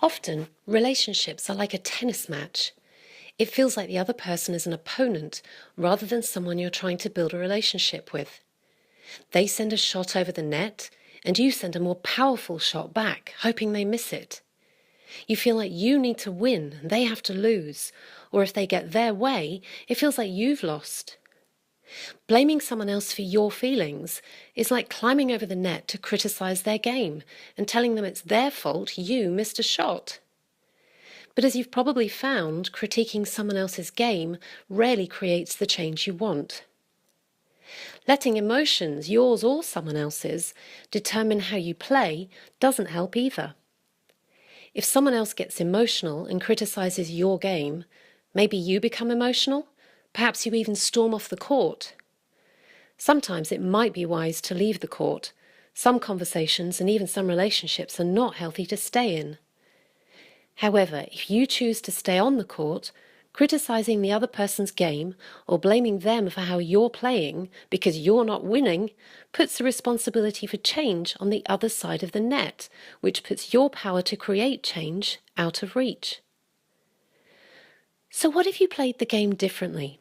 Often, relationships are like a tennis match. It feels like the other person is an opponent rather than someone you're trying to build a relationship with. They send a shot over the net, and you send a more powerful shot back, hoping they miss it. You feel like you need to win and they have to lose, or if they get their way, it feels like you've lost. Blaming someone else for your feelings is like climbing over the net to criticize their game and telling them it's their fault you missed a shot. But as you've probably found, critiquing someone else's game rarely creates the change you want. Letting emotions, yours or someone else's, determine how you play doesn't help either. If someone else gets emotional and criticizes your game, maybe you become emotional. Perhaps you even storm off the court. Sometimes it might be wise to leave the court. Some conversations and even some relationships are not healthy to stay in. However, if you choose to stay on the court, criticizing the other person's game or blaming them for how you're playing because you're not winning puts the responsibility for change on the other side of the net, which puts your power to create change out of reach. So what if you played the game differently?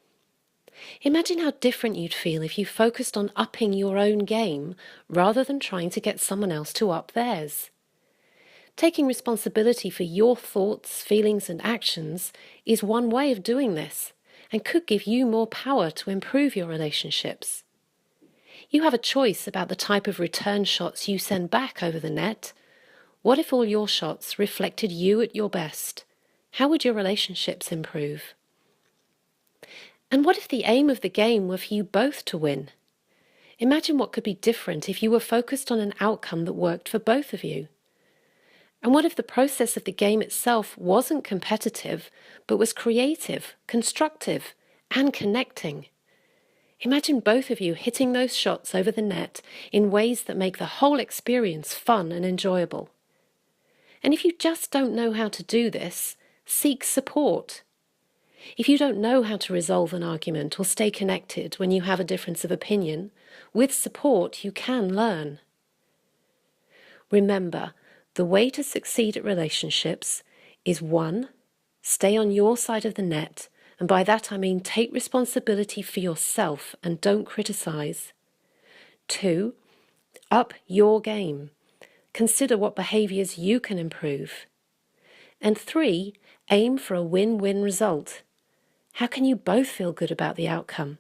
Imagine how different you'd feel if you focused on upping your own game rather than trying to get someone else to up theirs. Taking responsibility for your thoughts, feelings, and actions is one way of doing this and could give you more power to improve your relationships. You have a choice about the type of return shots you send back over the net. What if all your shots reflected you at your best? How would your relationships improve? And what if the aim of the game were for you both to win? Imagine what could be different if you were focused on an outcome that worked for both of you. And what if the process of the game itself wasn't competitive, but was creative, constructive, and connecting? Imagine both of you hitting those shots over the net in ways that make the whole experience fun and enjoyable. And if you just don't know how to do this, seek support. If you don't know how to resolve an argument or stay connected when you have a difference of opinion, with support you can learn. Remember, the way to succeed at relationships is 1. Stay on your side of the net, and by that I mean take responsibility for yourself and don't criticize. 2. Up your game. Consider what behaviours you can improve. And 3. Aim for a win-win result. How can you both feel good about the outcome?